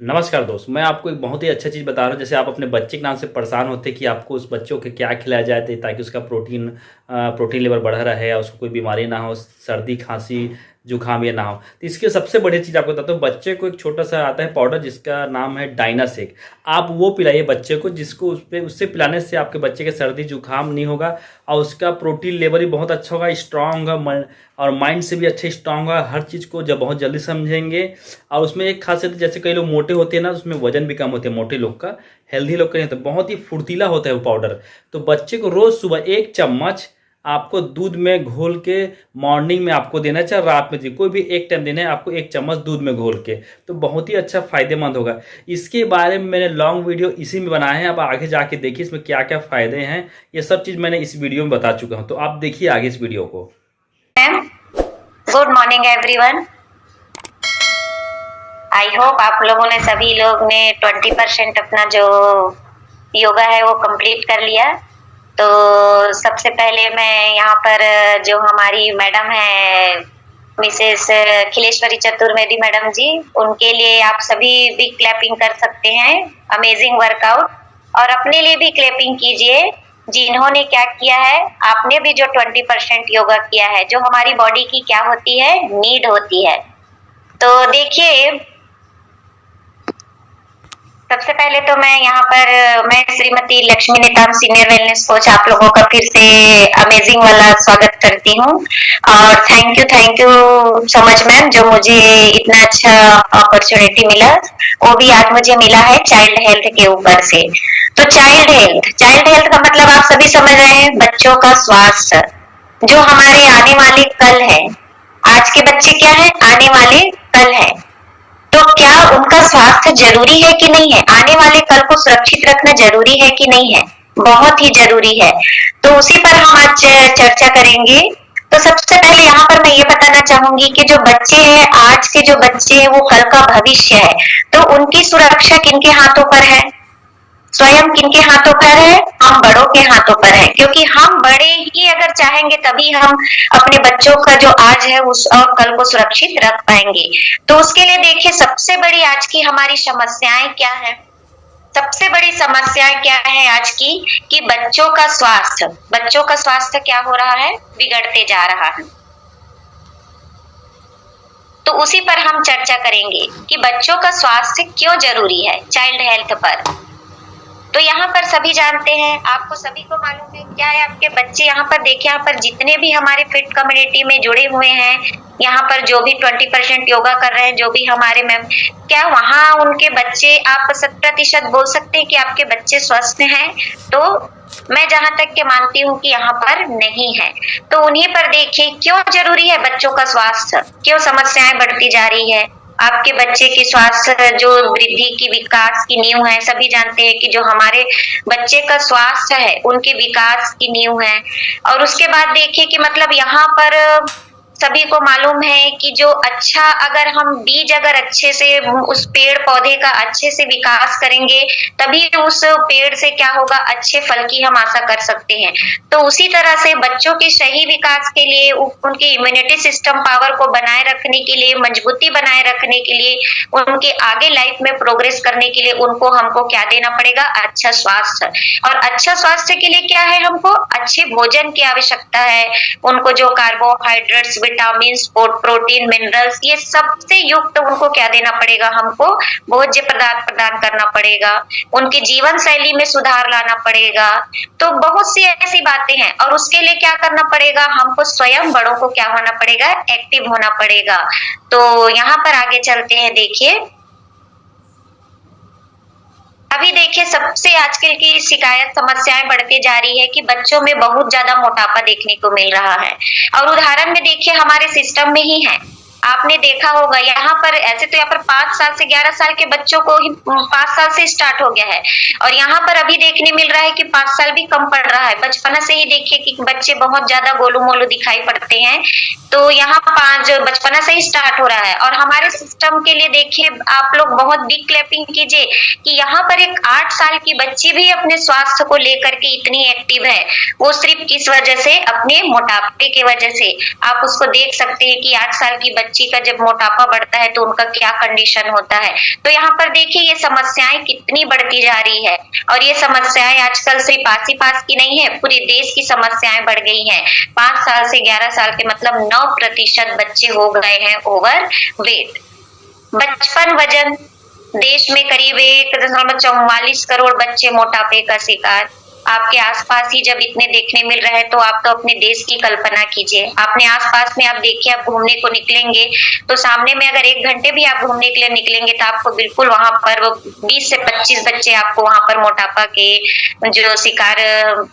नमस्कार दोस्त, मैं आपको एक बहुत ही अच्छा चीज़ बता रहा हूँ। जैसे आप अपने बच्चे के नाम से परेशान होते हैं कि आपको उस बच्चों को क्या खिलाया जाए ताकि उसका प्रोटीन लेवल बढ़ा रहे या उसको कोई बीमारी ना हो, सर्दी खांसी जुकाम ये ना हो। तो इसकी सबसे बड़ी चीज़ आपको बताता हूँ, बच्चे को एक छोटा सा आता है पाउडर जिसका नाम है डायनासेक। आप वो पिलाइए बच्चे को, जिसको उससे पिलाने से आपके बच्चे के सर्दी जुकाम नहीं होगा और उसका प्रोटीन लेवल भी बहुत अच्छा होगा, स्ट्रांग होगा और माइंड से भी अच्छा स्ट्रांग होगा। हर चीज़ को जब बहुत जल्दी समझेंगे। और उसमें एक खासियत, जैसे कई लोग मोटे होते हैं ना, उसमें वजन भी कम होते हैं मोटे लोग का, हेल्दी लोग का नहीं होता। बहुत ही फुर्तीला होता है वो पाउडर। तो बच्चे को रोज़ सुबह 1 चम्मच आपको दूध में घोल के मॉर्निंग में आपको देना है, चाहे रात में कोई भी एक टाइम देना है आपको, 1 चम्मच दूध में घोल के। तो बहुत ही अच्छा फायदेमंद होगा। इसके बारे में मैंने लॉन्ग वीडियो इसी में बनाए हैं, आप आगे जाके देखिए इसमें क्या क्या फायदे हैं। ये सब चीज़ मैंने इस वीडियो में बता चुका हूँ, तो आप देखिए आगे इस वीडियो को। Good morning everyone. I hope आप लोगों ने सभी लोग ने 20% अपना जो योगा है वो कंप्लीट कर लिया। तो सबसे पहले मैं यहाँ पर जो हमारी मैडम है मिसेस खिलेश्वरी चतुर्वेदी मैडम जी, उनके लिए आप सभी बिग क्लैपिंग कर सकते हैं। Amazing workout. और अपने लिए भी क्लैपिंग कीजिए जिन्होंने क्या किया है। आपने भी जो 20% योगा किया है, जो हमारी बॉडी की क्या होती है, नीड होती है। तो देखिए, सबसे पहले तो मैं Shrimati Lakshmi Netam senior wellness coach आप लोगों का फिर से अमेजिंग वाला स्वागत करती हूँ। और thank you so much ma'am, जो मुझे इतना अच्छा अपॉर्चुनिटी मिला, वो भी आज मुझे मिला है चाइल्ड हेल्थ के ऊपर से। तो चाइल्ड हेल्थ का मतलब आप सभी समझ रहे हैं, बच्चों का स्वास्थ्य, जो हमारे आने वाले कल है। आज के बच्चे क्या है, आने वाले कल है। तो क्या उनका स्वास्थ्य जरूरी है कि नहीं है, आने वाले कल को सुरक्षित रखना जरूरी है कि नहीं है, बहुत ही जरूरी है। तो उसी पर हम आज चर्चा करेंगे। तो सबसे पहले यहाँ पर मैं ये बताना चाहूंगी कि जो बच्चे हैं, आज के जो बच्चे हैं वो कल का भविष्य है। तो उनकी सुरक्षा किनके हाथों पर है, स्वयं किनके हाथों पर है, हम बड़ों के हाथों पर है। क्योंकि हम बड़े ही अगर चाहेंगे तभी हम अपने बच्चों का जो आज है उस और कल को सुरक्षित रख पाएंगे। तो उसके लिए देखिए, सबसे बड़ी आज की हमारी समस्याएं क्या है। सबसे बड़ी समस्या क्या है आज की, कि बच्चों का स्वास्थ्य क्या हो रहा है, बिगड़ते जा रहा है। तो उसी पर हम चर्चा करेंगे कि बच्चों का स्वास्थ्य क्यों जरूरी है चाइल्ड हेल्थ पर। तो यहाँ पर सभी जानते हैं, आपको सभी को मालूम है क्या है, आपके बच्चे यहाँ पर देखिए, यहाँ पर जितने भी हमारे फिट कम्युनिटी में जुड़े हुए हैं, यहाँ पर जो भी 20% योगा कर रहे हैं, जो भी हमारे मैम, क्या वहाँ उनके बच्चे, आप 100% बोल सकते हैं कि आपके बच्चे स्वस्थ हैं? तो मैं जहां तक के मानती हूँ कि यहाँ पर नहीं है। तो उन्हीं पर देखिए क्यों जरूरी है बच्चों का स्वास्थ्य, क्यों समस्याएं बढ़ती जा रही है। आपके बच्चे की स्वास्थ्य जो वृद्धि की विकास की नींव है, सभी जानते हैं कि जो हमारे बच्चे का स्वास्थ्य है उनके विकास की नींव है। और उसके बाद देखिए कि मतलब यहाँ पर सभी को मालूम है कि जो अच्छा, अगर हम बीज अगर अच्छे से उस पेड़ पौधे का अच्छे से विकास करेंगे, तभी उस पेड़ से क्या होगा, अच्छे फल की हम आशा कर सकते हैं। तो उसी तरह से बच्चों के सही विकास के लिए, उनके इम्यूनिटी सिस्टम पावर को बनाए रखने के लिए, मजबूती बनाए रखने के लिए, उनके आगे लाइफ में प्रोग्रेस करने के लिए उनको हमको क्या देना पड़ेगा, अच्छा स्वास्थ्य। और अच्छा स्वास्थ्य के लिए क्या है, हमको अच्छे भोजन की आवश्यकता है। उनको जो कार्बोहाइड्रेट्स, विटामिन, प्रोटीन, मिनरल्स, ये सबसे युक्त उनको क्या देना पड़ेगा, हमको भोज्य पदार्थ प्रदान करना पड़ेगा। उनकी जीवन शैली में सुधार लाना पड़ेगा। तो बहुत सी ऐसी बातें हैं। और उसके लिए क्या करना पड़ेगा, हमको स्वयं बड़ों को क्या होना पड़ेगा, एक्टिव होना पड़ेगा। तो यहाँ पर आगे चलते हैं। देखिए, अभी देखिए, सबसे आजकल की शिकायत समस्याएं बढ़ती जा रही है कि बच्चों में बहुत ज्यादा मोटापा देखने को मिल रहा है। और उदाहरण में देखिए, हमारे सिस्टम में ही है, आपने देखा होगा यहाँ पर, ऐसे तो यहाँ पर 5 साल से 11 साल के बच्चों को ही 5 साल से स्टार्ट हो गया है। और यहाँ पर अभी देखने मिल रहा है कि 5 साल भी कम पड़ रहा है। बचपना से ही देखिए कि बच्चे बहुत ज्यादा गोलू मोलू दिखाई पड़ते हैं। तो यहाँ 5 बचपना से ही स्टार्ट हो रहा है। और हमारे सिस्टम के लिए देखिए, आप लोग बहुत बिग क्लैपिंग कीजिए कि यहाँ पर एक 8 साल की बच्ची भी अपने स्वास्थ्य को लेकर के इतनी एक्टिव है। वो सिर्फ किस वजह से, अपने मोटापे की वजह से। आप उसको देख सकते हैं कि 8 साल की बच्ची बच्ची का जब मोटापा बढ़ता है तो उनका क्या कंडीशन होता है। तो यहाँ पर देखिए ये समस्याएं कितनी बढ़ती जा रही है, और ये समस्याएं आजकल सिर्फ आस-पास की नहीं है, पूरे देश की समस्याएं बढ़ गई हैं। 5 साल से 11 साल के मतलब 9% बच्चे हो गए हैं ओवर वेट। बचपन वजन, देश में करीब 1.44 करोड़ बच्चे मोटापे का शिकार। आपके आसपास ही जब इतने देखने मिल रहे हैं तो आप तो अपने देश की कल्पना कीजिए। अपने आसपास में आप देखिए, आप घूमने को निकलेंगे तो सामने में अगर 1 घंटे भी आप घूमने के लिए निकलेंगे तो आपको बिल्कुल वहां पर 20 से 25 बच्चे आपको वहां पर मोटापा के जो शिकार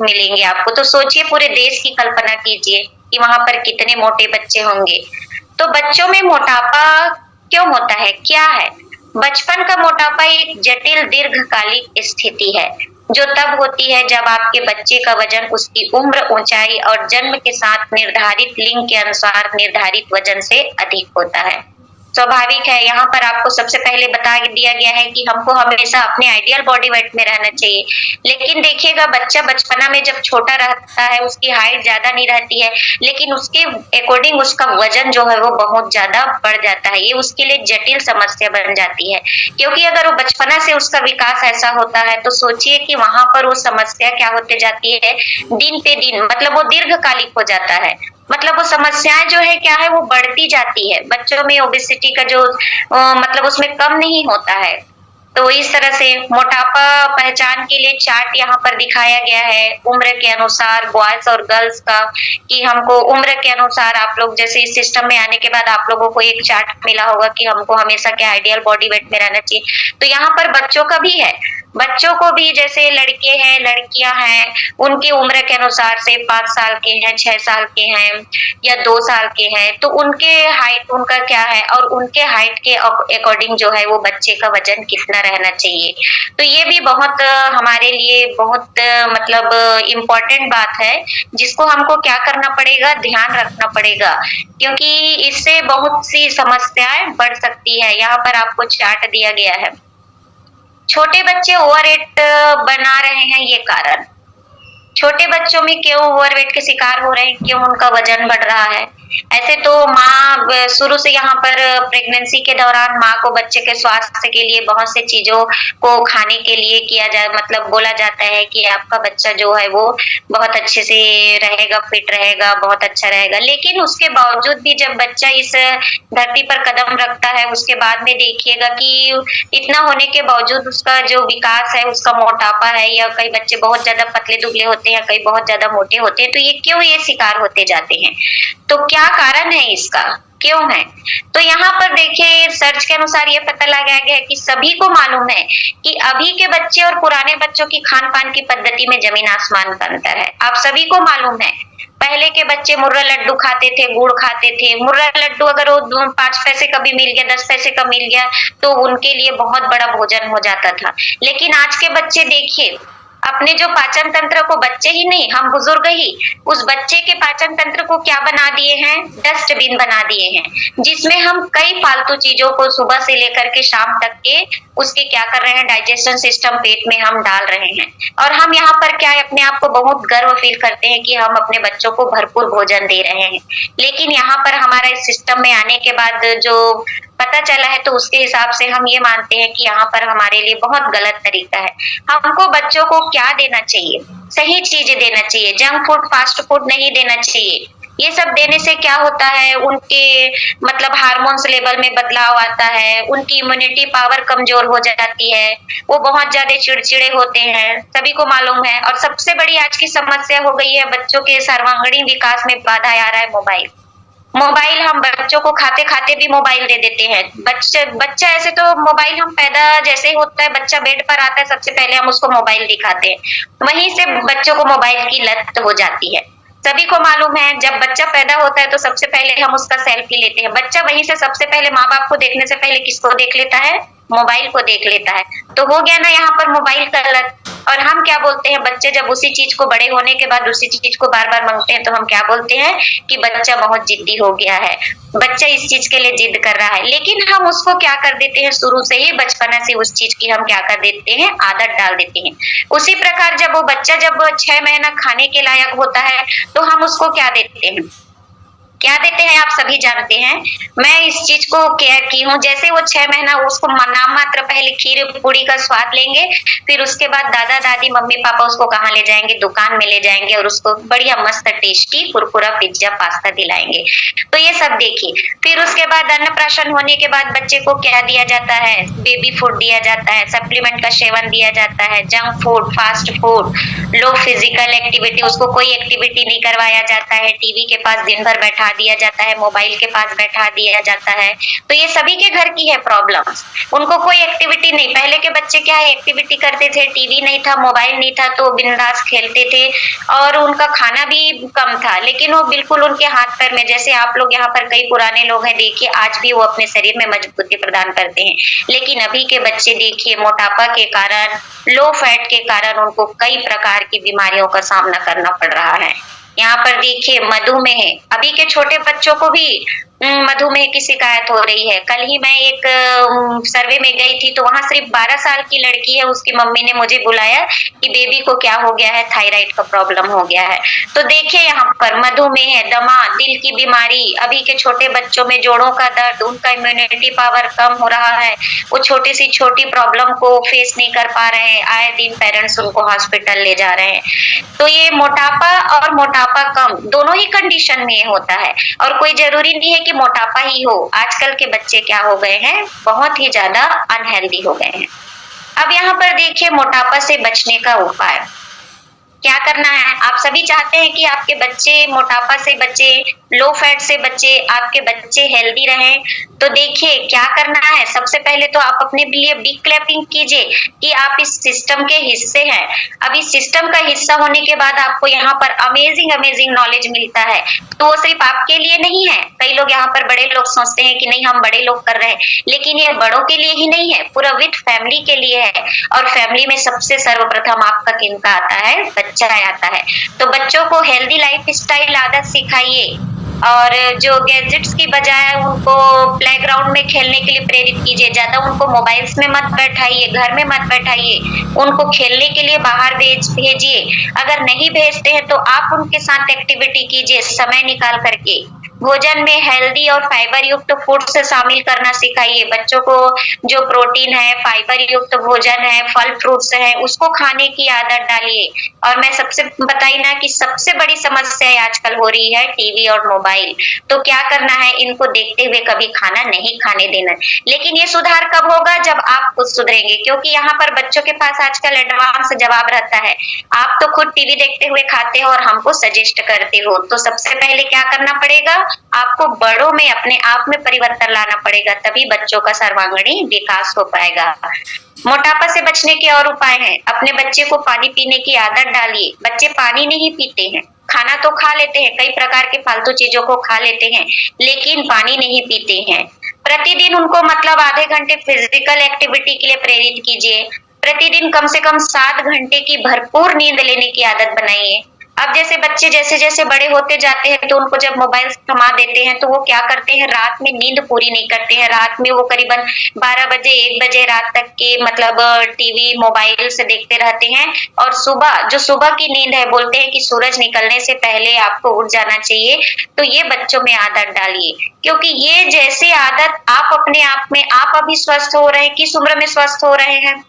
मिलेंगे आपको। तो सोचिए, पूरे देश की कल्पना कीजिए कि वहां पर कितने मोटे बच्चे होंगे। तो बच्चों में मोटापा क्यों होता है, क्या है? बचपन का मोटापा एक जटिल दीर्घकालिक स्थिति है जो तब होती है जब आपके बच्चे का वजन उसकी उम्र, ऊंचाई और जन्म के साथ निर्धारित लिंग के अनुसार निर्धारित वजन से अधिक होता है। स्वाभाविक है, यहाँ पर आपको सबसे पहले बता दिया गया है कि हमको हमेशा अपने आइडियल बॉडी वेट में रहना चाहिए। लेकिन देखिएगा, बच्चा बचपना में जब छोटा रहता है उसकी हाइट ज्यादा नहीं रहती है, लेकिन उसके अकॉर्डिंग उसका वजन जो है वो बहुत ज्यादा बढ़ जाता है। ये उसके लिए जटिल समस्या बन जाती है, क्योंकि अगर वो बचपना से उसका विकास ऐसा होता है तो सोचिए कि वहां पर वो समस्या क्या होते जाती है, दिन पे दिन, मतलब वो दीर्घकालिक हो जाता है। मतलब वो समस्याएं जो है क्या है, वो बढ़ती जाती है। बच्चों में ओबेसिटी का जो मतलब उसमें कम नहीं होता है। तो इस तरह से मोटापा पहचान के लिए चार्ट यहाँ पर दिखाया गया है उम्र के अनुसार, बॉयज और गर्ल्स का, कि हमको उम्र के अनुसार, आप लोग जैसे इस सिस्टम में आने के बाद आप लोगों को एक चार्ट मिला होगा कि हमको हमेशा क्या आइडियल बॉडी वेट में रहना चाहिए। तो यहाँ पर बच्चों का भी है, बच्चों को भी जैसे लड़के हैं, लड़कियां हैं, उनकी उम्र के अनुसार से 5 साल के हैं, 6 साल के हैं या 2 साल के हैं, तो उनके हाइट उनका क्या है और उनके हाइट के अकॉर्डिंग जो है वो बच्चे का वजन कितना रहना चाहिए। तो ये भी बहुत हमारे लिए बहुत मतलब इम्पोर्टेंट बात है, जिसको हमको क्या करना पड़ेगा, ध्यान रखना पड़ेगा, क्योंकि इससे बहुत सी समस्याएं बढ़ सकती है। यहाँ पर आपको चार्ट दिया गया है। छोटे बच्चे ओवरवेट बना रहे हैं, ये कारण, छोटे बच्चों में क्यों ओवरवेट के शिकार हो रहे हैं, क्यों उनका वजन बढ़ रहा है। ऐसे तो माँ शुरू से यहाँ पर प्रेगनेंसी के दौरान माँ को बच्चे के स्वास्थ्य के लिए बहुत से चीजों को खाने के लिए किया जाए, मतलब बोला जाता है कि आपका बच्चा जो है वो बहुत अच्छे से रहेगा, फिट रहेगा, बहुत अच्छा रहेगा। लेकिन उसके बावजूद भी जब बच्चा इस धरती पर कदम रखता है उसके बाद में देखिएगा कि इतना होने के बावजूद उसका जो विकास है, उसका मोटापा है, या कई बच्चे बहुत ज्यादा पतले दुबले होते हैं, कई बहुत ज्यादा मोटे होते हैं। तो ये क्यों ये शिकार होते जाते हैं, तो क्या कारण है इसका, क्यों है? तो यहाँ पर देखिए, सर्च के अनुसार ये पता लगाया गया है कि सभी को मालूम है कि अभी के बच्चे और पुराने बच्चों की खान पान की पद्धति में जमीन आसमान का अंतर है। आप सभी को मालूम है, पहले के बच्चे मुर्रा लड्डू खाते थे, गुड़ खाते थे। मुर्रा लड्डू अगर वो 5 पैसे का भी मिल गया, 10 पैसे का मिल गया तो उनके लिए बहुत बड़ा भोजन हो जाता था। लेकिन आज के बच्चे देखिए, अपने जो पाचन तंत्र को, बच्चे ही नहीं हम बुजुर्ग ही, उस बच्चे के पाचन तंत्र को क्या बना दिए हैं, डस्टबिन बना दिए हैं, जिसमें हम कई फालतू चीजों को सुबह से लेकर के शाम तक के उसके क्या कर रहे हैं, डाइजेशन सिस्टम पेट में हम डाल रहे हैं। और हम यहाँ पर क्या है, अपने आप को बहुत गर्व फील करते हैं कि हम अपने बच्चों को भरपूर भोजन दे रहे हैं। लेकिन यहाँ पर हमारा इस सिस्टम में आने के बाद जो पता चला है, तो उसके हिसाब से हम ये मानते हैं कि यहाँ पर हमारे लिए बहुत गलत तरीका है। हमको बच्चों को क्या देना चाहिए, सही चीजें देना चाहिए, जंक फूड, फास्ट फूड नहीं देना चाहिए। ये सब देने से क्या होता है, उनके मतलब हार्मोन्स लेवल में बदलाव आता है, उनकी इम्यूनिटी पावर कमजोर हो जाती है, वो बहुत ज्यादा चिड़चिड़े होते हैं, सभी को मालूम है। और सबसे बड़ी आज की समस्या हो गई है बच्चों के सर्वांगीण विकास में बाधा आ रहा है मोबाइल। मोबाइल हम बच्चों को खाते खाते भी मोबाइल दे देते हैं। बच्चा ऐसे तो मोबाइल, हम पैदा जैसे ही होता है, बच्चा बेड पर आता है, सबसे पहले हम उसको मोबाइल दिखाते हैं, वहीं से बच्चों को मोबाइल की लत हो जाती है। सभी को मालूम है, जब बच्चा पैदा होता है तो सबसे पहले हम उसका सेल्फी लेते हैं। बच्चा वहीं से सबसे पहले माँ बाप को देखने से पहले किसको देख लेता है, मोबाइल को देख लेता है। तो हो गया ना यहाँ पर मोबाइल का लत। और हम क्या बोलते हैं, बच्चे जब उसी चीज को बड़े होने के बाद उसी चीज को बार बार मांगते हैं तो हम क्या बोलते हैं कि बच्चा बहुत जिद्दी हो गया है, बच्चा इस चीज के लिए जिद कर रहा है। लेकिन हम उसको क्या कर देते हैं, शुरू से ही बचपना से उस चीज की हम क्या कर देते हैं, आदत डाल देते हैं। उसी प्रकार जब वो बच्चा जब 6 महीना खाने के लायक होता है तो हम उसको क्या देते हैं, क्या देते हैं आप सभी जानते हैं। मैं इस चीज को केयर की हूँ। जैसे वो 6 महीना उसको नाम मात्र पहले खीर पूरी का स्वाद लेंगे, फिर उसके बाद दादा दादी मम्मी पापा उसको कहाँ ले जाएंगे, दुकान में ले जाएंगे और उसको बढ़िया मस्त टेस्टी कुरकुरा पिज्जा पास्ता दिलाएंगे। तो ये सब देखिए। फिर उसके बाद अन्नप्राशन होने के बाद बच्चे को क्या दिया जाता है, बेबी फूड दिया जाता है, सप्लीमेंट का सेवन दिया जाता है, जंक फूड, फास्ट फूड, लो फिजिकल एक्टिविटी, उसको कोई एक्टिविटी नहीं करवाया जाता है, टीवी के पास दिन भर बैठा दिया जाता है, मोबाइल के पास बैठा दिया जाता है। तो ये सभी के घर की है प्रॉब्लम्स। उनको कोई एक्टिविटी नहीं। पहले के बच्चे क्या है, एक्टिविटी करते थे, टीवी नहीं था, मोबाइल नहीं था, तो बिंदास खेलते थे और उनका खाना भी कम था, लेकिन वो बिल्कुल उनके हाथ पैर में, जैसे आप लोग यहाँ पर कई पुराने लोग हैं देखिए, आज भी वो अपने शरीर में मजबूती प्रदान करते हैं। लेकिन अभी के बच्चे देखिए, मोटापा के कारण, लो फैट के कारण उनको कई प्रकार की बीमारियों का सामना करना पड़ रहा है। यहाँ पर देखिए मधुमेह, अभी के छोटे बच्चों को भी मधुमेह की शिकायत हो रही है। कल ही मैं एक सर्वे में गई थी, तो वहां सिर्फ 12 साल की लड़की है, उसकी मम्मी ने मुझे बुलाया कि बेबी को क्या हो गया है, थायराइड का प्रॉब्लम हो गया है। तो देखिए यहाँ पर मधुमेह, दमा, दिल की बीमारी, अभी के छोटे बच्चों में जोड़ों का दर्द, उनका इम्यूनिटी पावर कम हो रहा है, वो छोटी सी छोटी प्रॉब्लम को फेस नहीं कर पा रहे हैं, आए दिन पेरेंट्स उनको हॉस्पिटल ले जा रहे हैं। तो ये मोटापा और मोटापा कम दोनों ही कंडीशन में होता है, और कोई जरूरी नहीं है कि मोटापा ही हो। आजकल के बच्चे क्या हो गए हैं, बहुत ही ज्यादा अनहेल्दी हो गए हैं। अब यहाँ पर देखिए मोटापा से बचने का उपाय क्या करना है। आप सभी चाहते हैं कि आपके बच्चे मोटापा से बचे, लो फैट से बचे, आपके बच्चे हेल्दी रहें। तो देखिए क्या करना है। सबसे पहले तो आप अपने लिए बिग क्लैपिंग कीजिए कि आप इस सिस्टम के हिस्से हैं। अब इस सिस्टम का हिस्सा होने के बाद आपको यहाँ पर अमेजिंग अमेजिंग नॉलेज मिलता है। तो वो सिर्फ आपके लिए नहीं है। कई लोग यहाँ पर बड़े लोग सोचते हैं कि नहीं हम बड़े लोग कर रहे हैं, लेकिन ये बड़ों के लिए ही नहीं है, पूरा विथ फैमिली के लिए है। और फैमिली में सबसे सर्वप्रथम आपका किनका आता है, बच्चा आता है। तो बच्चों को हेल्दी लाइफ स्टाइल आदत सिखाइए, और जो गैजेट्स की बजाय उनको प्लेग्राउंड में खेलने के लिए प्रेरित कीजिए। ज्यादा उनको मोबाइल्स में मत बैठाइए, घर में मत बैठाइए, उनको खेलने के लिए बाहर भेजिए। अगर नहीं भेजते हैं तो आप उनके साथ एक्टिविटी कीजिए समय निकाल करके। भोजन में हेल्दी और फाइबर युक्त फूड से शामिल करना सिखाइए। बच्चों को जो प्रोटीन है, फाइबर युक्त भोजन है, फल फ्रूट्स है, उसको खाने की आदत डालिए। और मैं सबसे बताई ना कि सबसे बड़ी समस्या आजकल हो रही है टीवी और मोबाइल। तो क्या करना है, इनको देखते हुए कभी खाना नहीं खाने देना। लेकिन ये सुधार कब होगा, जब आप खुद सुधरेंगे, क्योंकि यहाँ पर बच्चों के पास आजकल एडवांस जवाब रहता है। आप तो खुद टीवी देखते हुए खाते हो और हमको सजेस्ट करते हो। तो सबसे पहले क्या करना पड़ेगा, आपको बड़ों में अपने आप में परिवर्तन लाना पड़ेगा, तभी बच्चों का सर्वांगीण विकास हो पाएगा। मोटापा से बचने के और उपाय हैं। अपने बच्चे को पानी पीने की आदत डालिए। बच्चे पानी नहीं पीते हैं, खाना तो खा लेते हैं, कई प्रकार के फालतू चीजों को खा लेते हैं, लेकिन पानी नहीं पीते हैं। प्रतिदिन उनको मतलब आधे घंटे फिजिकल एक्टिविटी के लिए प्रेरित कीजिए। प्रतिदिन कम से कम 7 घंटे की भरपूर नींद लेने की आदत बनाइए। अब जैसे बच्चे जैसे जैसे बड़े होते जाते हैं, तो उनको जब मोबाइल थमा देते हैं तो वो क्या करते हैं, रात में नींद पूरी नहीं करते हैं। रात में वो करीबन 12 बजे 1 बजे रात तक के मतलब टीवी मोबाइल से देखते रहते हैं। और सुबह जो सुबह की नींद है, बोलते हैं कि सूरज निकलने से पहले आपको उठ जाना चाहिए। तो ये बच्चों में आदत डालिए, क्योंकि ये जैसे आदत आप अपने आप में, आप अभी स्वस्थ हो रहे हैं, किस उम्र में स्वस्थ हो रहे हैं,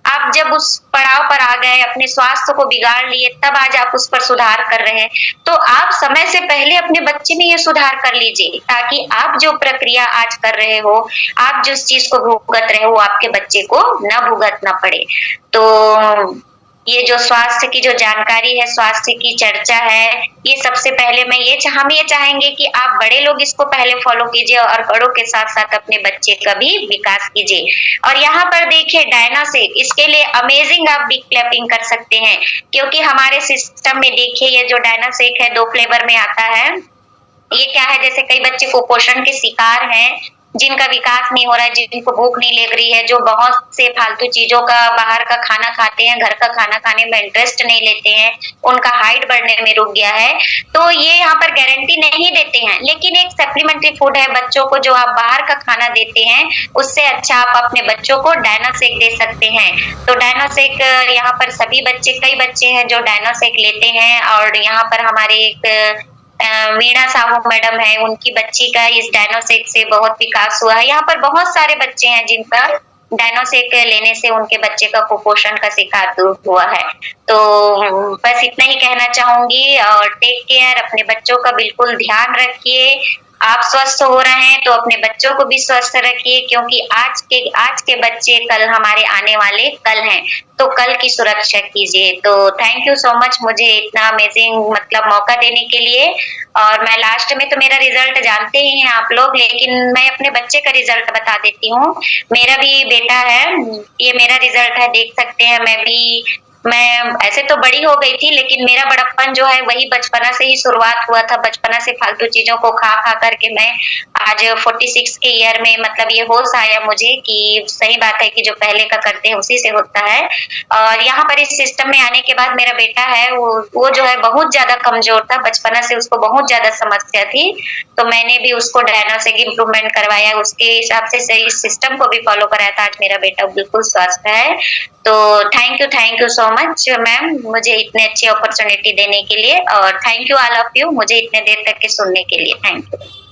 आप जब उस पड़ाव पर आ गए, अपने स्वास्थ्य को बिगाड़ लिए, तब आज आप उस पर सुधार कर रहे हैं। तो आप समय से पहले अपने बच्चे में ये सुधार कर लीजिए, ताकि आप जो प्रक्रिया आज कर रहे हो, आप जिस चीज को भुगत रहे हो, आपके बच्चे को न भुगतना पड़े। तो ये जो स्वास्थ्य की जो जानकारी है, स्वास्थ्य की चर्चा है, ये सबसे पहले हम ये चाहेंगे कि आप बड़े लोग इसको पहले फॉलो कीजिए और बड़ों के साथ साथ अपने बच्चे का भी विकास कीजिए। और यहाँ पर देखिए डायनासेक, इसके लिए अमेजिंग आप बिग क्लैपिंग कर सकते हैं, क्योंकि हमारे सिस्टम में देखिए ये जो डायनासेक है 2 फ्लेवर में आता है। ये क्या है, जैसे कई बच्चे कुपोषण के शिकार हैं, जिनका विकास नहीं हो रहा है, जिनको भूख नहीं लग रही है, जो बहुत से फालतू चीजों का, बाहर का खाना खाते हैं, घर का खाना खाने में इंटरेस्ट नहीं लेते हैं, उनका हाइट बढ़ने में रुक गया है। तो ये यहाँ पर गारंटी नहीं देते हैं, लेकिन एक सप्लीमेंट्री फूड है बच्चों को, जो आप बाहर का खाना देते हैं, उससे अच्छा आप अपने बच्चों को डायनासेक दे सकते हैं। तो डायनासेक यहाँ पर सभी बच्चे, कई बच्चे हैं जो डायनासेक लेते हैं। और यहाँ पर हमारे एक वीणा साहू मैडम है, उनकी बच्ची का इस डायनोसेक से बहुत विकास हुआ है। यहाँ पर बहुत सारे बच्चे हैं जिनका डायनोसेक लेने से उनके बच्चे का कुपोषण का शिकार दूर हुआ है। तो बस इतना ही कहना चाहूंगी और टेक केयर, अपने बच्चों का बिल्कुल ध्यान रखिए। आप स्वस्थ हो रहे हैं तो अपने बच्चों को भी स्वस्थ रखिए, क्योंकि आज के बच्चे कल हमारे आने वाले कल हैं, तो कल की सुरक्षा कीजिए। तो थैंक यू सो मच मुझे इतना अमेजिंग मतलब मौका देने के लिए। और मैं लास्ट में तो मेरा रिजल्ट जानते ही हैं आप लोग, लेकिन मैं अपने बच्चे का रिजल्ट बता देती हूँ। मेरा भी बेटा है, ये मेरा रिजल्ट है, देख सकते हैं। मैं ऐसे तो बड़ी हो गई थी, लेकिन मेरा बड़प्पन जो है वही बचपना से ही शुरुआत हुआ था। बचपना से फालतू चीजों को खा खा करके मैं आज 46 के ईयर में मतलब ये होश आया मुझे कि सही बात है कि जो पहले का करते हैं उसी से होता है। और यहाँ पर इस सिस्टम में आने के बाद मेरा बेटा है वो जो है बहुत ज्यादा कमजोर था, बचपना से उसको बहुत ज्यादा समस्या थी। तो मैंने भी उसको डायनोसेक इम्प्रूवमेंट करवाया, उसके हिसाब से इस सिस्टम को भी फॉलो कराया था। आज मेरा बेटा बिल्कुल स्वस्थ है। तो thank you so much ma'am, मुझे इतने अच्छी अपॉर्चुनिटी देने के लिए। और thank you all of you मुझे इतने देर तक के सुनने के लिए। Thank you.